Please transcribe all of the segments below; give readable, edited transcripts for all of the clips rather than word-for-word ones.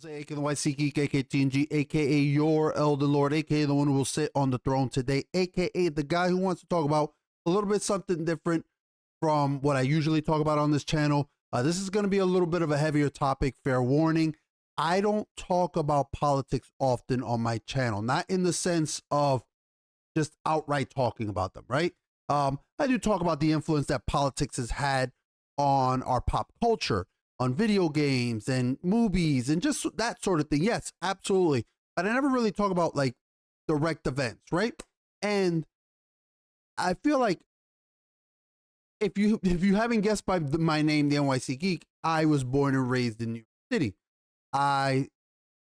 Jose, aka NYCGeek, aka TNG, aka your elder lord, aka the one who will sit on the throne today, aka the guy who wants to talk about a little bit something different from what I usually talk about on this channel. This is going to be a little bit of a heavier topic, fair warning. I don't talk about politics often on my channel, not in the sense of just outright talking about them, right? I do talk about the influence that politics has had on our pop culture, on video games and movies and just that sort of thing. Yes, absolutely. But I never really talk about like direct events, right? And I feel like if you haven't guessed by my name, the NYC Geek, I was born and raised in New York City. I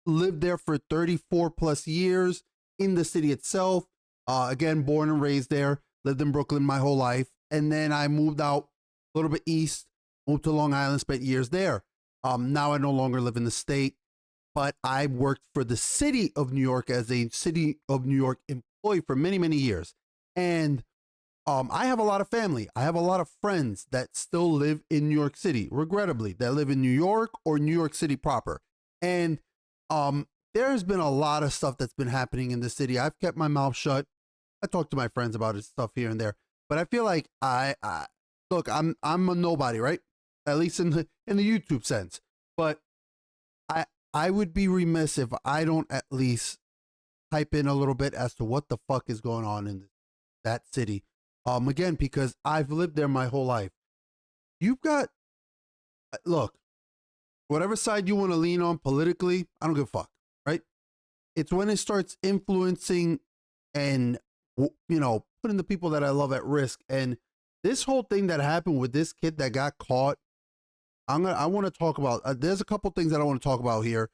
lived there for 34 plus years in the city itself. Again, born and raised there, lived in Brooklyn my whole life. And then I moved out a little bit east, moved to Long Island, spent years there. Now I no longer live in the state, but I worked for the city of New York as a city of New York employee for many, many years. And I have a lot of family. I have a lot of friends that still live in New York City, regrettably, that live in New York or New York City proper. And there's been a lot of stuff that's been happening in the city. I've kept my mouth shut. I talk to my friends about it, stuff here and there, but I feel like look, I'm a nobody, right? At least in the YouTube sense. But I would be remiss if I don't at least type in a little bit as to what the fuck is going on in that city. Again, because I've lived there my whole life. You've got, look, whatever side you want to lean on politically, I don't give a fuck, right? It's when it starts influencing and, you know, putting the people that I love at risk. And this whole thing that happened with this kid that got caught, I want to talk about, there's a couple things that I want to talk about here.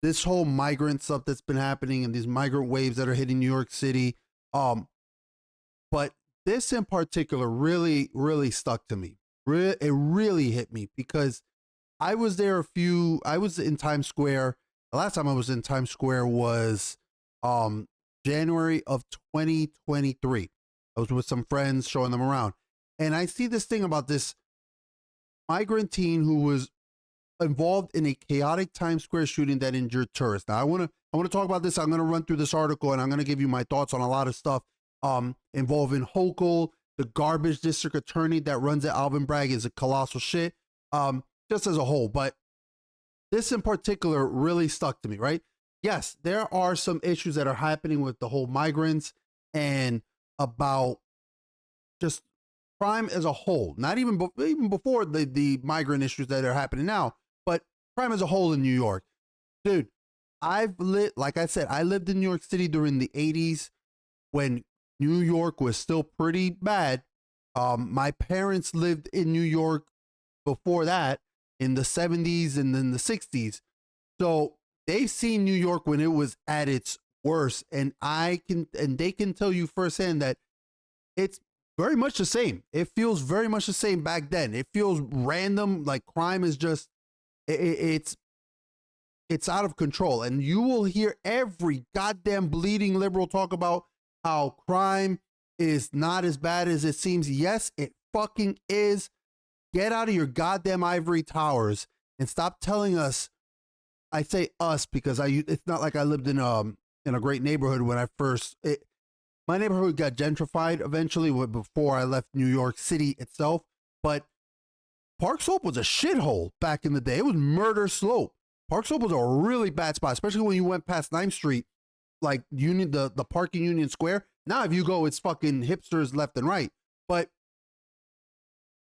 This whole migrant stuff that's been happening and these migrant waves that are hitting New York City. But this in particular really, really stuck to me. It really hit me because I was there I was in Times Square. The last time I was in Times Square was January of 2023. I was with some friends showing them around. And I see this thing about this migrant teen who was involved in a chaotic Times Square shooting that injured tourists. Now I want to talk about this. I'm going to run through this article and I'm going to give you my thoughts on a lot of stuff involving Hochul. The garbage district attorney that runs at Alvin Bragg is a colossal shit, just as a whole. But this in particular really stuck to me, right? Yes, there are some issues that are happening with the whole migrants and about just crime as a whole, not even before the migrant issues that are happening now, but crime as a whole in New York. Dude, like I said, I lived in New York City during the 80s when New York was still pretty bad. My parents lived in New York before that in the 70s and then the 60s. So they've seen New York when it was at its worst. And they can tell you firsthand that it's very much the same. It feels very much the same back then. It feels random. Like crime is just, it's out of control. And you will hear every goddamn bleeding liberal talk about how crime is not as bad as it seems. Yes, it fucking is. Get out of your goddamn ivory towers and stop telling us. I say us because it's not like I lived in a great neighborhood when I first. My neighborhood got gentrified eventually before I left New York City itself. But Park Slope was a shithole back in the day. It was murder slope. Park Slope was a really bad spot, especially when you went past 9th Street, like the park in Union Square. Now if you go, it's fucking hipsters left and right. But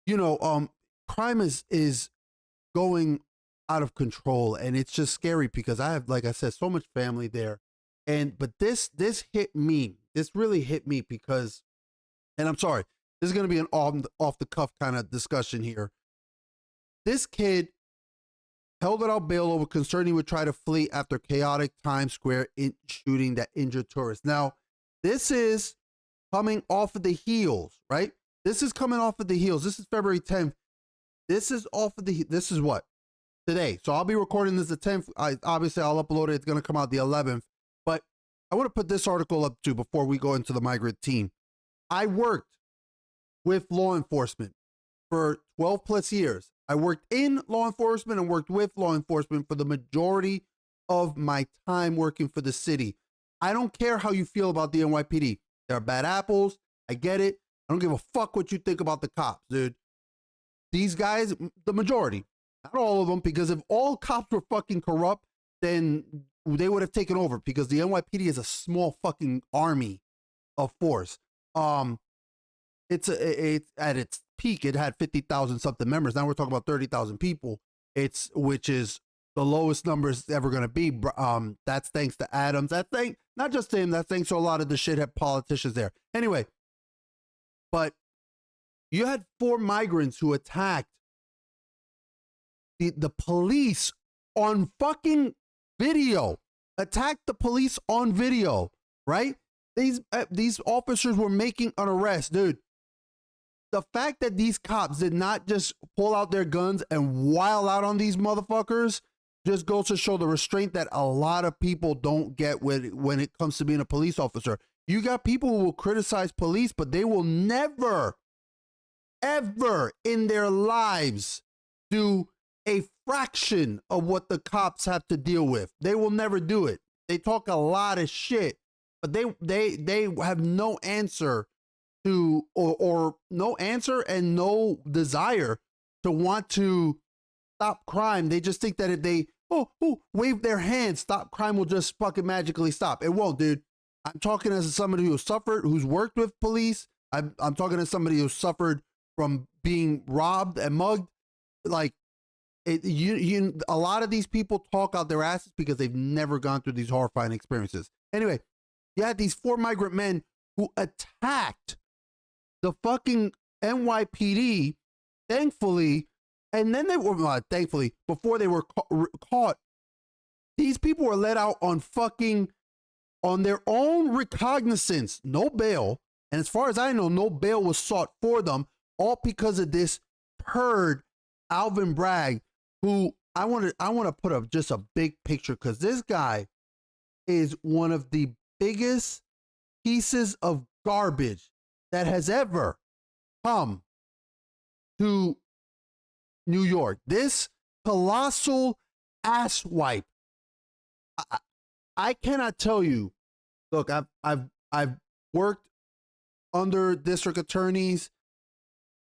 you know, crime is going out of control, and it's just scary because I have, like I said, so much family there. But this hit me. This really hit me because, and I'm sorry, this is going to be an off the cuff kind of discussion here. This kid held without bail over concern he would try to flee after chaotic Times Square shooting that injured tourists. Now, this is coming off of the heels, right? This is coming off of the heels. This is February 10th. This is what? Today. So I'll be recording this the 10th. Obviously, I'll upload it. It's going to come out the 11th. But I want to put this article up too before we go into the migrant team. I worked with law enforcement for 12 plus years. I worked in law enforcement and worked with law enforcement for the majority of my time working for the city. I don't care how you feel about the NYPD. They're bad apples. I get it. I don't give a fuck what you think about the cops, dude. These guys, the majority, not all of them, because if all cops were fucking corrupt, then they would have taken over, because the NYPD is a small fucking army of force. It's at its peak, it had 50,000 something members. Now we're talking about 30,000 people. Which is the lowest number it's ever going to be. That's thanks to Adams. Not just to him, that's thanks to a lot of the shithead politicians there. Anyway, but you had 4 migrants who attacked the police on fucking video. Attacked the police on video, right? These officers were making an arrest, dude. The fact that these cops did not just pull out their guns and wild out on these motherfuckers just goes to show the restraint that a lot of people don't get when it comes to being a police officer. You got people who will criticize police, but they will never, ever in their lives do a fraction of what the cops have to deal with. They will never do it. They talk a lot of shit, but they have no answer to, or no answer and no desire to want to stop crime. They just think that if they wave their hands, stop crime will just fucking magically stop. It won't, dude. I'm talking as somebody who's worked with police. I'm talking as somebody who suffered from being robbed and mugged. Like, a lot of these people talk out their asses because they've never gone through these horrifying experiences. Anyway, you had these 4 migrant men who attacked the fucking NYPD, thankfully, and then they were, thankfully, before they were caught, these people were let out on their own recognizance, no bail. And as far as I know, no bail was sought for them, all because of this turd, Alvin Bragg, who I want to put up just a big picture, because this guy is one of the biggest pieces of garbage that has ever come to New York. This colossal asswipe. I cannot tell you. Look, I've worked under district attorneys.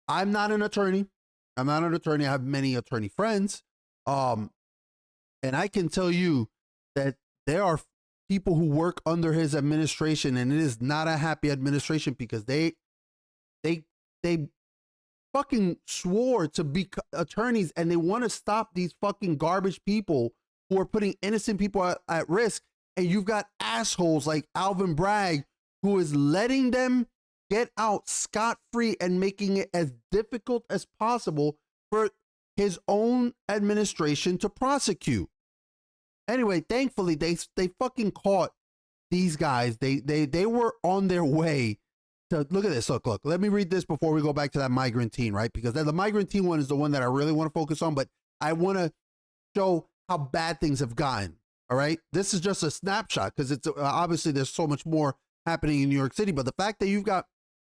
I'm not an attorney. I have many attorney friends. And I can tell you that there are people who work under his administration, and it is not a happy administration, because they fucking swore to be attorneys, and they want to stop these fucking garbage people who are putting innocent people at risk. And you've got assholes like Alvin Bragg, who is letting them get out scot-free and making it as difficult as possible for his own administration to prosecute. Anyway, thankfully, they fucking caught these guys. They were on their way to, look at this. Look, let me read this before we go back to that migrant teen, right? Because the migrant teen one is the one that I really want to focus on, but I want to show how bad things have gotten. All right. This is just a snapshot, because it's obviously there's so much more happening in New York City. But the fact that you've got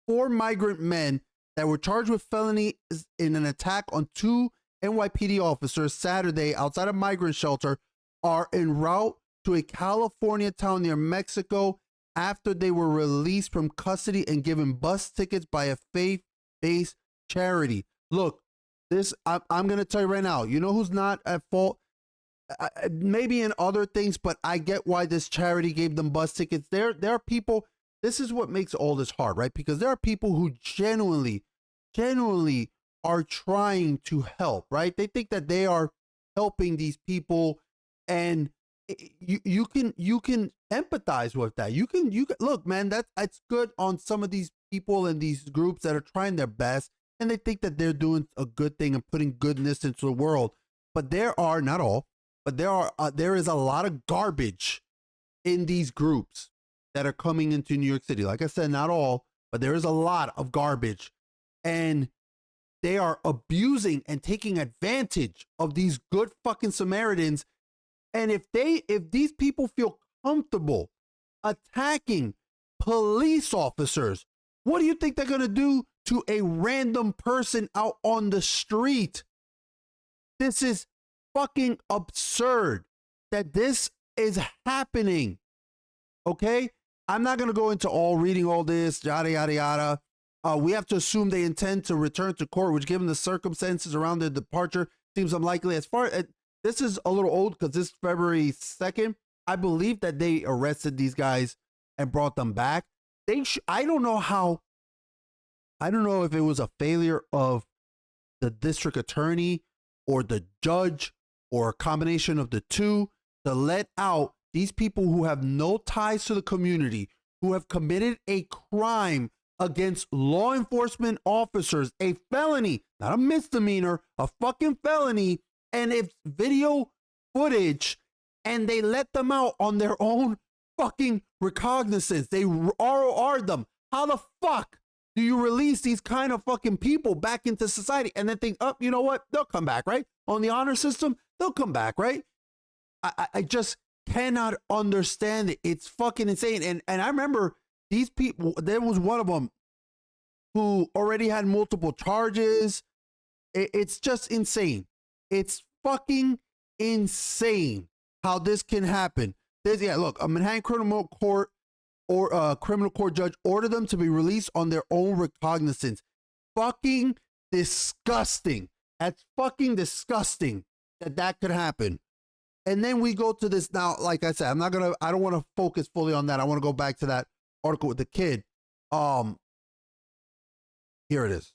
4 migrant men that were charged with felony in an attack on 2 NYPD officers Saturday outside a migrant shelter are en route to a California town near Mexico after they were released from custody and given bus tickets by a faith-based charity. Look, I'm going to tell you right now, you know who's not at fault? Maybe in other things, but I get why this charity gave them bus tickets. There are people, this is what makes all this hard, right? Because there are people who genuinely are trying to help, right? They think that they are helping these people, and you can empathize with that. You can look, man, that's good on some of these people and these groups that are trying their best, and they think that they're doing a good thing and putting goodness into the world. But there are, not all, but there is a lot of garbage in these groups that are coming into New York City. Like I said, not all, but there is a lot of garbage, and they are abusing and taking advantage of these good fucking Samaritans. And if these people feel comfortable attacking police officers, what do you think they're going to do to a random person out on the street? This is fucking absurd that this is happening? Okay? I'm not going to go into reading all this, yada, yada, yada. We have to assume they intend to return to court, which given the circumstances around their departure seems unlikely. As far as this is a little old because this is February 2nd. I believe that they arrested these guys and brought them back. I don't know how. I don't know if it was a failure of the district attorney or the judge or a combination of the two to let out these people who have no ties to the community, who have committed a crime against law enforcement officers, a felony, not a misdemeanor, a fucking felony, and it's video footage, and they let them out on their own fucking recognizance. They ROR'd them. How the fuck do you release these kind of fucking people back into society and then think, oh, you know what? They'll come back, right? On the honor system, they'll come back, right? I just cannot understand it. It's fucking insane. And I remember these people, there was one of them who already had multiple charges. It's just insane. It's fucking insane how this can happen. Look, a Manhattan criminal court or criminal court judge ordered them to be released on their own recognizance. Fucking disgusting. That's fucking disgusting that could happen. And then we go to this now, like I said, I don't want to focus fully on that. I want to go back to that article with the kid. Here it is.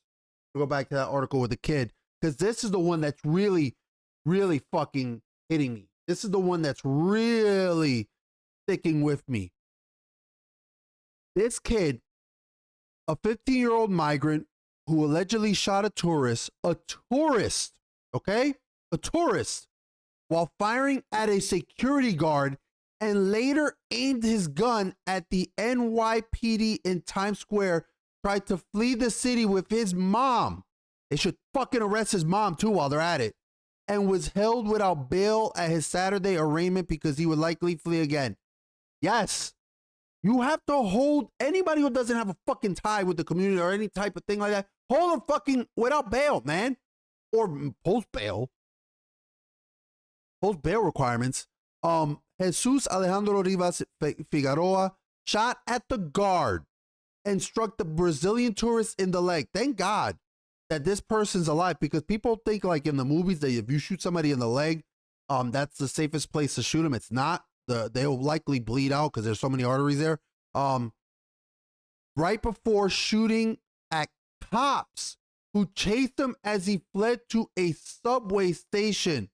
We'll go back to that article with the kid because this is the one that's really, really fucking hitting me. This is the one that's really sticking with me. This kid, a 15-year-old migrant who allegedly shot a tourist, okay? A tourist, while firing at a security guard and later aimed his gun at the NYPD in Times Square, tried to flee the city with his mom. They should fucking arrest his mom too while they're at it. And was held without bail at his Saturday arraignment because he would likely flee again. Yes. You have to hold anybody who doesn't have a fucking tie with the community or any type of thing like that. Hold them fucking without bail, man. Or post bail requirements. Jesus Alejandro Rivas Figueroa shot at the guard and struck the Brazilian tourist in the leg. Thank God that this person's alive, because people think like in the movies that if you shoot somebody in the leg, that's the safest place to shoot them. It's not. They'll likely bleed out because there's so many arteries there. Right before shooting at cops who chased him as he fled to a subway station.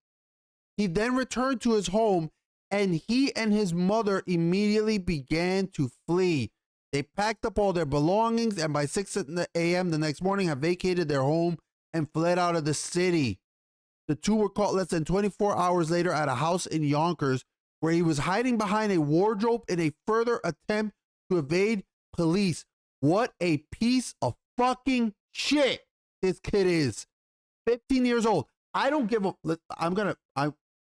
He then returned to his home and he and his mother immediately began to flee. They packed up all their belongings and by 6 a.m. the next morning have vacated their home and fled out of the city. The two were caught less than 24 hours later at a house in Yonkers where he was hiding behind a wardrobe in a further attempt to evade police. What a piece of fucking shit this kid is. 15 years old. I don't give a...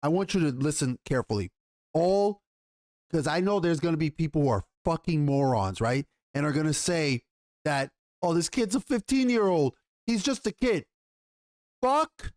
I want you to listen carefully. Because I know there's going to be people who are fucking morons, right? And are going to say that, oh, this kid's a 15-year-old. He's just a kid. Fuck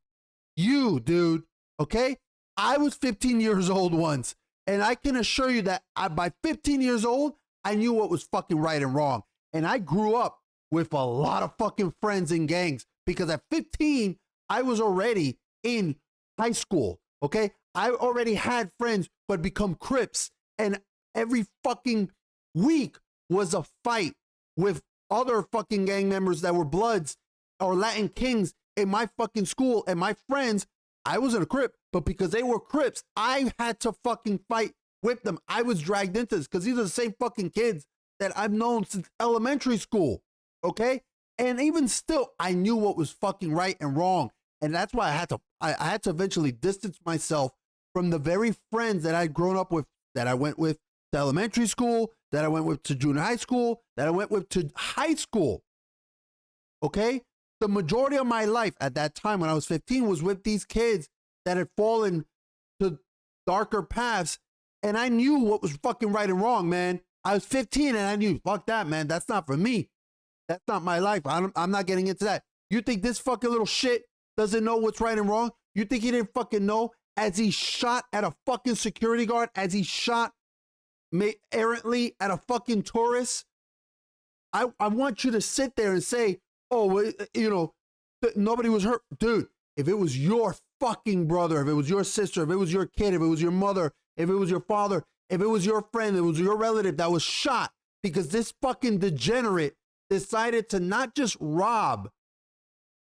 you, dude. Okay? I was 15 years old once. And I can assure you that by 15 years old, I knew what was fucking right and wrong. And I grew up with a lot of fucking friends in gangs because at 15, I was already in high school. Okay? I already had friends who had become Crips. And every fucking week was a fight with other fucking gang members that were Bloods or Latin Kings in my fucking school. And my friends, I wasn't a Crip, but because they were Crips, I had to fucking fight with them. I was dragged into this because these are the same fucking kids that I've known since elementary school. Okay? And even still, I knew what was fucking right and wrong. And that's why I had to eventually distance myself from the very friends that I'd grown up with, that I went with to elementary school, that I went with to junior high school, that I went with to high school. Okay? The majority of my life at that time when I was 15 was with these kids that had fallen to darker paths. And I knew what was fucking right and wrong, man. I was 15 and I knew, fuck that, man. That's not for me. That's not my life. I'm not getting into that. You think this fucking little shit doesn't know what's right and wrong? You think he didn't fucking know as he shot at a fucking security guard, as he shot errantly at a fucking tourist. I want you to sit there and say, oh, you know, nobody was hurt. Dude, if it was your fucking brother, if it was your sister, if it was your kid, if it was your mother, if it was your father, if it was your friend, if it was your relative that was shot because this fucking degenerate decided to not just rob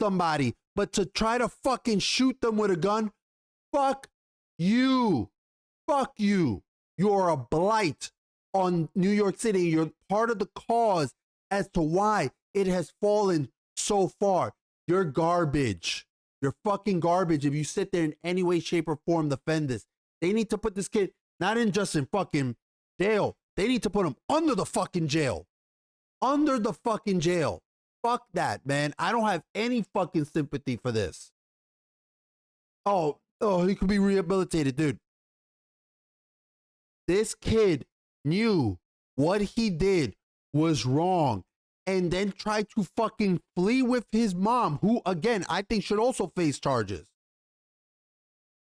somebody, but to try to fucking shoot them with a gun, fuck you. Fuck you. You're a blight on New York City. You're part of the cause as to why it has fallen so far. You're garbage. You're fucking garbage if you sit there in any way, shape, or form defend this. They need to put this kid not in just in fucking jail. They need to put him under the fucking jail. Under the fucking jail. Fuck that, man. I don't have any fucking sympathy for this. Oh, he could be rehabilitated, dude. This kid knew what he did was wrong and then tried to fucking flee with his mom, who, again, I think should also face charges.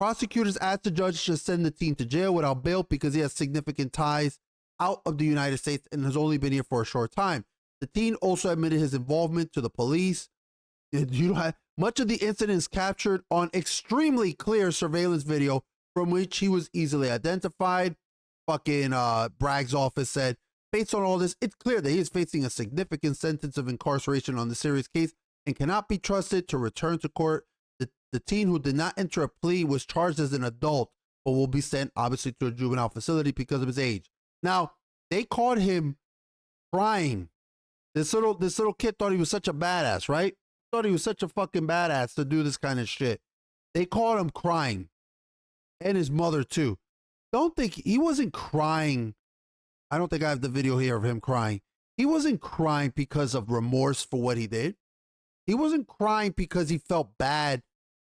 Prosecutors asked the judge to send the teen to jail without bail because he has significant ties out of the United States and has only been here for a short time. The teen also admitted his involvement to the police. Much of the incident is captured on extremely clear surveillance video from which he was easily identified. Fucking Bragg's office said, based on all this, it's clear that he is facing a significant sentence of incarceration on the serious case and cannot be trusted to return to court. The teen who did not enter a plea was charged as an adult, but will be sent obviously to a juvenile facility because of his age. Now, they caught him crying. This little kid thought he was such a badass, right? Thought he was such a fucking badass to do this kind of shit. They caught him crying. And his mother too. Don't think he wasn't crying. I don't think I have the video here of him crying. He wasn't crying because of remorse for what he did. He wasn't crying because he felt bad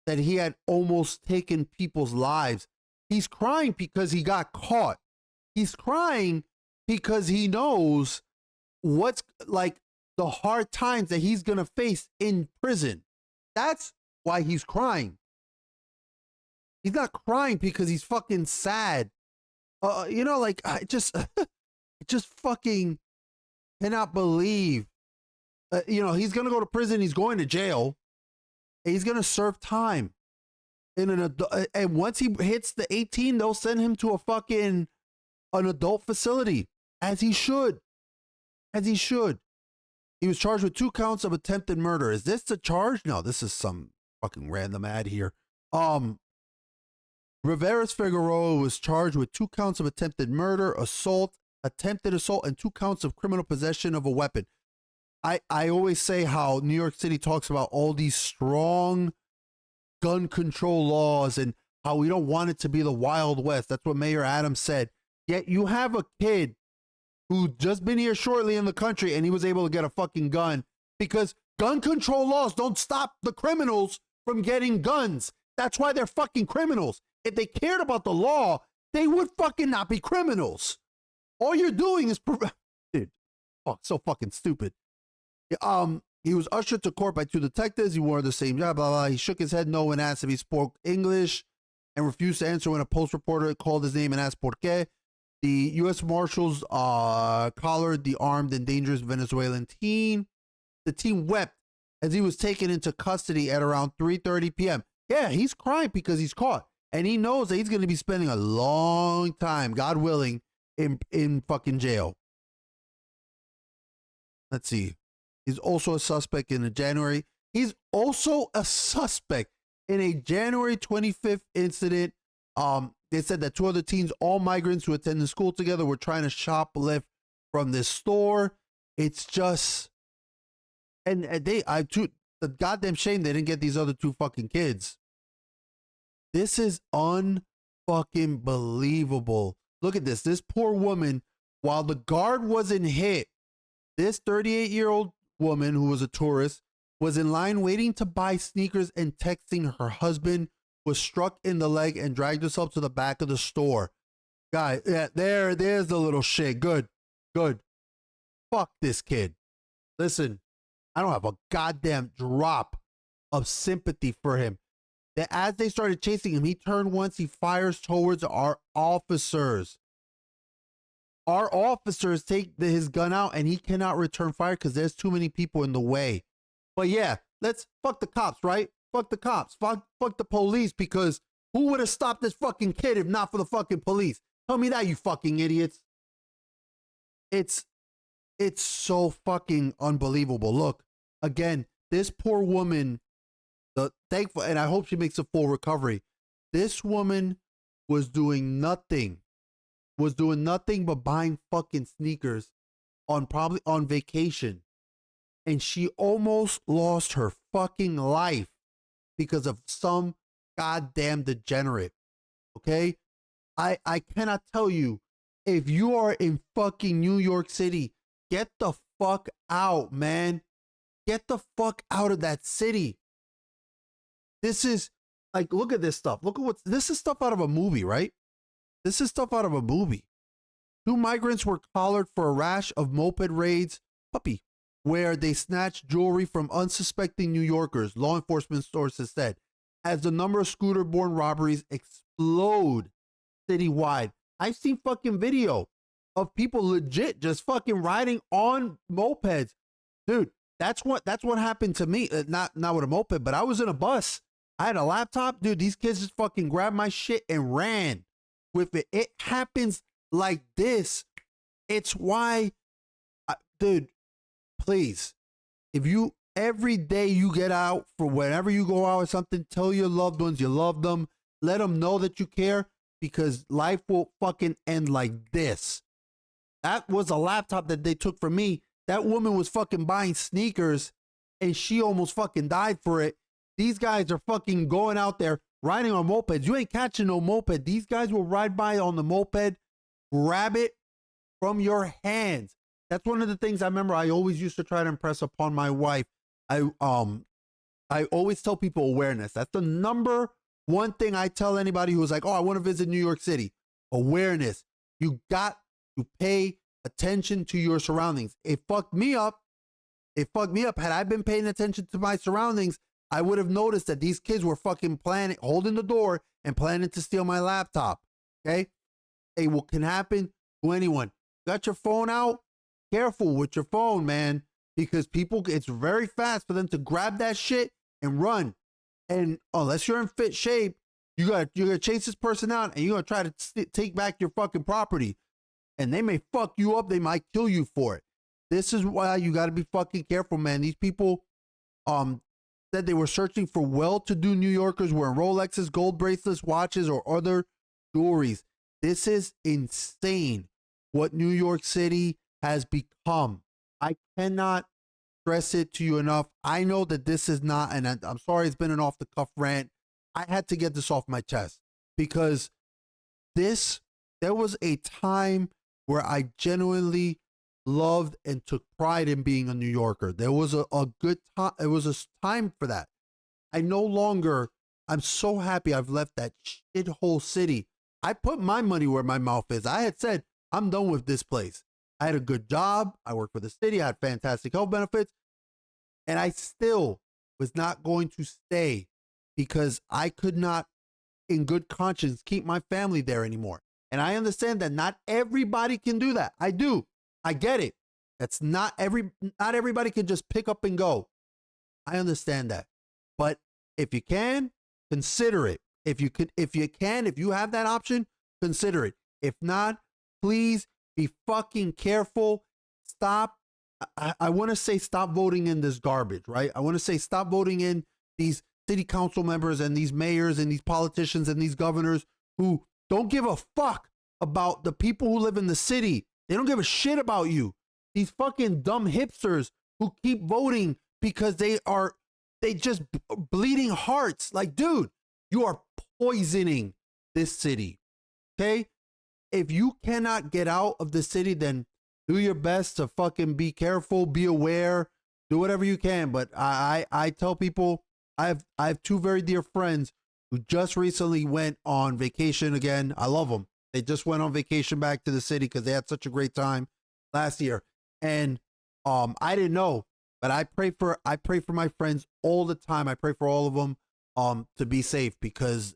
that he had almost taken people's lives. He's crying because he got caught. He's crying because he knows what's like the hard times that he's going to face in prison. That's why he's crying. He's not crying because he's fucking sad. You know, like I just fucking cannot believe. You know, he's gonna go to prison. He's going to jail. And he's gonna serve time in and once he hits the 18, they'll send him to an adult facility, as he should. As he should. He was charged with 2 counts of attempted murder. Is this the charge? No, this is some fucking random ad here. Rivera Figueroa was charged with 2 counts of attempted murder, assault, attempted assault, and 2 counts of criminal possession of a weapon. I always say how New York City talks about all these strong gun control laws and how we don't want it to be the Wild West. That's what Mayor Adams said. Yet you have a kid who just been here shortly in the country and he was able to get a fucking gun because gun control laws don't stop the criminals from getting guns. That's why they're fucking criminals. If they cared about the law, they would fucking not be criminals. All you're doing is, dude, fuck, so fucking stupid. He was ushered to court by 2 detectives. He wore the same job, blah, blah. He shook his head no when asked if he spoke English and refused to answer when a Post reporter called his name and asked por qué. The U.S. Marshals collared the armed and dangerous Venezuelan teen. The teen wept as he was taken into custody at around 3:30 p.m. Yeah, he's crying because he's caught. And he knows that he's going to be spending a long time, God willing, in fucking jail. Let's see. He's also a suspect in a January. He's also a suspect in a January 25th incident. They said that 2 other teens, all migrants who attended school together, were trying to shoplift from this store. It's just, and the goddamn shame they didn't get these other 2 fucking kids. This is unfucking believable. Look at this. This poor woman, while the guard wasn't hit, this 38-year-old woman who was a tourist was in line waiting to buy sneakers and texting her husband, was struck in the leg and dragged herself to the back of the store. Guy, yeah, there's the little shit. Good. Fuck this kid. Listen, I don't have a goddamn drop of sympathy for him. that as they started chasing him, he turned once, he fires towards our officers. Our officers take his gun out and he cannot return fire because there's too many people in the way. But yeah, let's fuck the cops, right? Fuck the cops. Fuck the police, because who would have stopped this fucking kid if not for the fucking police? Tell me that, you fucking idiots. It's so fucking unbelievable. Look, again, this poor woman, thankful, and I hope she makes a full recovery. This woman was doing nothing but buying fucking sneakers probably on vacation. And she almost lost her fucking life because of some goddamn degenerate. Okay? I cannot tell you, if you are in fucking New York City, get the fuck out, man. Get the fuck out of that city. This is like, look at this stuff. This is stuff out of a movie, right? This is stuff out of a movie. 2 migrants were collared for a rash of moped raids, where they snatched jewelry from unsuspecting New Yorkers, law enforcement sources said, as the number of scooter-borne robberies explode citywide. I've seen fucking video of people legit just fucking riding on mopeds. Dude, that's what happened to me. Not with a moped, but I was in a bus. I had a laptop. Dude, these kids just fucking grabbed my shit and ran with it. It happens like this. It's why, dude, please, if you, every day you get out, for whenever you go out or something, tell your loved ones you love them. Let them know that you care, because life will fucking end like this. That was a laptop that they took from me. That woman was fucking buying sneakers and she almost fucking died for it. These guys are fucking going out there riding on mopeds. You ain't catching no moped. These guys will ride by on the moped, grab it from your hands. That's one of the things I remember I always used to try to impress upon my wife. I always tell people awareness. That's the number one thing I tell anybody who's like, oh, I want to visit New York City. Awareness. You got to pay attention to your surroundings. It fucked me up. Had I been paying attention to my surroundings, I would have noticed that these kids were fucking holding the door and planning to steal my laptop. Okay? Hey, what can happen to anyone? Got your phone out? Careful with your phone, man, because it's very fast for them to grab that shit and run. And unless you're in fit shape, you're gonna chase this person out and you're gonna try to take back your fucking property. And they may fuck you up. They might kill you for it. This is why you got to be fucking careful, man. These people said they were searching for well-to-do New Yorkers wearing Rolexes, gold bracelets, watches, or other jewelries. This is insane what New York City has become. I cannot stress it to you enough. I know that this is not, and I'm sorry it's been an off-the-cuff rant. I had to get this off my chest because there was a time where I genuinely loved and took pride in being a New Yorker. There was a good time. It was a time for that. I'm so happy I've left that shithole city. I put my money where my mouth is. I had said, I'm done with this place. I had a good job. I worked for the city. I had fantastic health benefits. And I still was not going to stay because I could not, in good conscience, keep my family there anymore. And I understand that not everybody can do that. I do. I get it. That's not everybody can just pick up and go. I understand that. But if you can, consider it. If you have that option, consider it. If not, please be fucking careful. Stop. I want to say stop voting in this garbage, right? I want to say stop voting in these city council members and these mayors and these politicians and these governors who don't give a fuck about the people who live in the city. They don't give a shit about you. These fucking dumb hipsters who keep voting because they just bleeding hearts. Like, dude, you are poisoning this city. Okay? If you cannot get out of the city, then do your best to fucking be careful, be aware, do whatever you can. But I tell people, I have 2 very dear friends who just recently went on vacation again. I love them. They just went on vacation back to the city because they had such a great time last year. And I didn't know, but I pray for my friends all the time. I pray for all of them. to be safe, because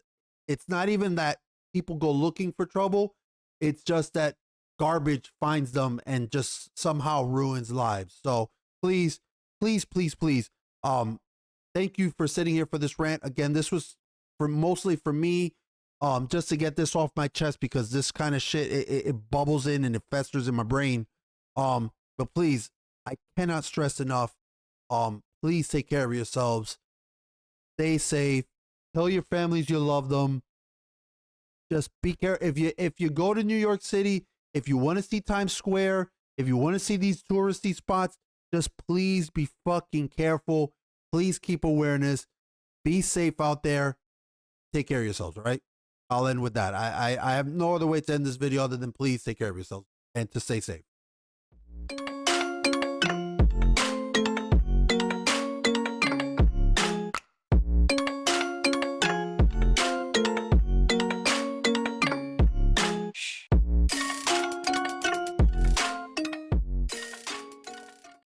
it's not even that people go looking for trouble. It's just that garbage finds them and just somehow ruins lives. So please, please, please, please, thank you for sitting here for this rant. Again, this was mostly for me, just to get this off my chest, because this kind of shit, it bubbles in and it festers in my brain. But please, I cannot stress enough. Please take care of yourselves. Stay safe. Tell your families you love them. Just be careful. If you go to New York City, if you want to see Times Square, if you want to see these touristy spots, just please be fucking careful. Please keep awareness. Be safe out there. Take care of yourselves, all right? I'll end with that. I have no other way to end this video other than please take care of yourselves and to stay safe.